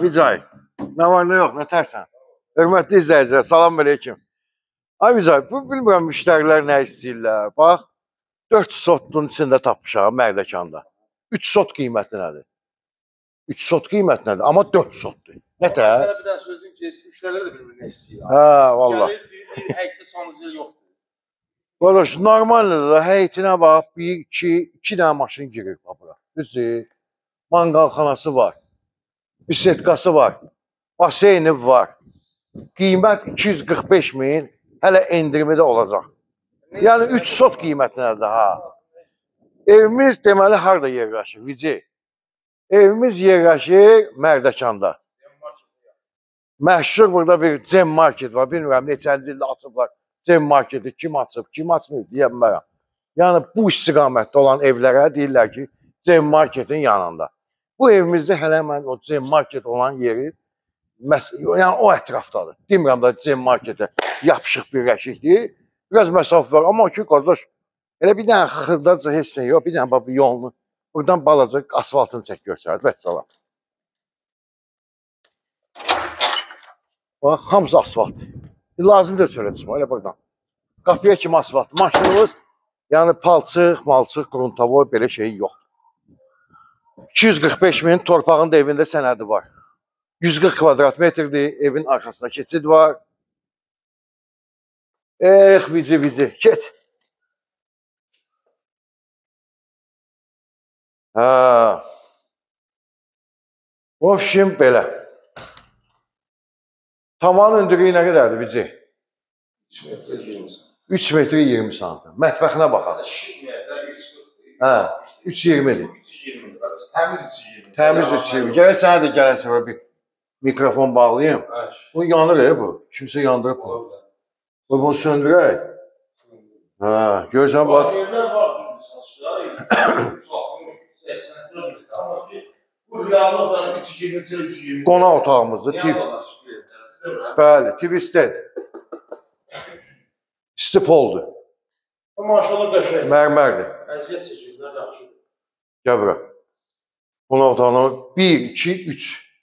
Vicay. Nə var, nə yox, nə tərsən? Hörmətli izləyicilər, salam aleyküm. Vicay, bu bilmirəm müştərilər nə istəyirlər. Bax, 4 sotun içində tapmışam Mərdəkanda. 3 sot qiyməti nədir? 3 sot qiyməti nədir? Amma 4 sotdur. Nətər? Sənə bir dənə sözün ki, müştərilər də bir-birini istəyir. Valla. Gəlir, həqiqdə sonucu yoxdur. Qardaş, normaldir da, həyətinə bax, 2 dənə maşın girir bura. Düzdür? Manqalxanası var. Bisetkası var. Baseyni var. Qiymət 245 min, hələ endirimi də olacaq. Yəni 3 sot qiymətinədir ha. Evimiz deməli harada yerləşir? Vici. Evimiz yerləşir Mərdəkanda. Məşhur burada bir Cem Market var. Bilmirəm neçənci ildə açıblar Cem Marketi. Kim açıb, kim açmır deyəmərəm. Yəni bu istiqamətdə olan evlərə deyirlər ki, Cem Marketin yanında. Bu evimizdə hələ mən o Cem Market olan yeri, yəni o ətrafdadır. Demirəm da Cem Marketə yapışıq bir rəşikdir. Biraz məsafə var. Amma ki, qardaş, elə bir dənə xırdaca heç nə yox. Bir dənə bir yolunu, buradan balaca asfaltını çək görsənir. Vəssalam. Bax, hamısı asfalt. Lazımdır çölə çıxma, elə buradan. Qapıya kimi asfalt. Maşınımız, yəni palçıq, malçıq, qruntavoy, belə şey yox. 245 min torpağın da evində sənədi var. 140 kvadrat metrdir, evin arxasında keçid var. Vici, keç. Ofşim belə. Tavan öndürüyü nə qədərdir, Vici? 3 metr 20 santim. Mətbəxinə baxaq. 3.20'dir. Təmiz 3.20. Təmiz 3.20. Gərək sənə də gələsə bir mikrofon bağlayayım. Bu yanır bu. Kimsə yandırıb bu. Bunu söndürək. Görürsən bax. Yerlər var düzdür. Qonaq otağımızdır. Bəli, TV stand. Stipoldur. Maşallah qəşəng. Mərmərdir. Əziyyət çəkirlər, yaxşıdır. Gəl bura. Qonaq otağına 1, 2, 3.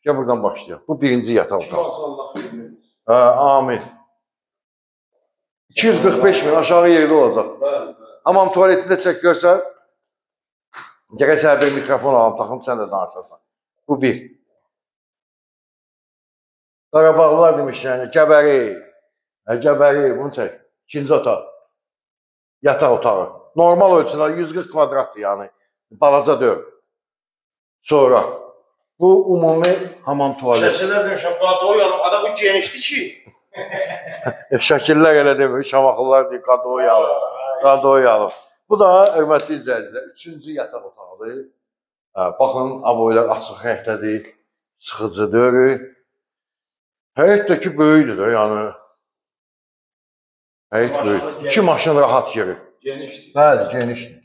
Gəl buradan başlayaq. Bu birinci yataq otağı. Amin. 245 min aşağı yerdə olacaq. Hamam tuvaletində çək görsən. Gərək sənə bir mikrofon alım, taxım sən də danışasan. Bu bir. Qarabağlılar demiş yəni, Gəbəri. Gəbəri, bunu çək. İkinci otaq. Yataq otağı. Normal ölçülər 140 kvadratdır yəni. Balaca deyil. Sonra. Bu ümumi hamam tuvalet. Şəkillər demişəm, qadoy alım. Ada bu genişdir ki. Şəkillər elə demir. Şamaxlılar deyir, qadoy alım. Qadoy alım. Bu da hörmətli izləyicilər, 3-cü yataq otağıdır. Baxın, aboylar açıq rəngdədir. Sıxıcıdır. Həyətdəki böyükdür, yəni. Həyət böyük. 2 maşın rahat yerir. Genişdir. Bəli, genişdir.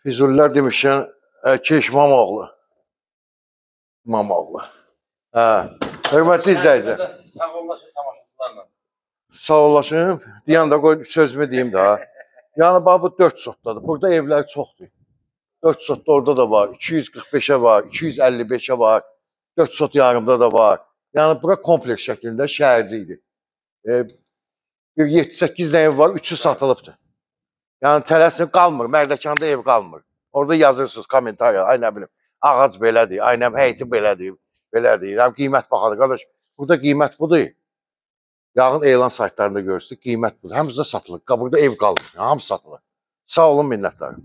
Füzulilər demişkən, Keş İmamoğlu. İmamoğlu. Hörmətli izləyicilər. Sağollaşın tamaşaçılarla. Sağ olasın. Deyən də qoy sözümü deyim daha. Yəni bax bu 4 sotdadır. Burada evlər çoxdur. 4 sotda orada da var. 245'e var, 255'e var. 4 sot yarımda da var. Yəni bura kompleks şəklində şəhərci idi. Bir 7-8 də ev var, 3'ü satılıbdır. Yəni tələsin qalmır, Mərdəkanda ev qalmır. Orada yazırsınız kommentariya, ay nə bilim, ağac belədir, ay nə həyəti belədir, belədir. Yəni qiymət baxadır, qardaş. Burada qiymət budur. Yağın elan saytlarında görürsünüz, qiymət budur. Həmisi də satılır. Burada ev qalmır, hamısı satılır. Sağ olun, minnətdarım.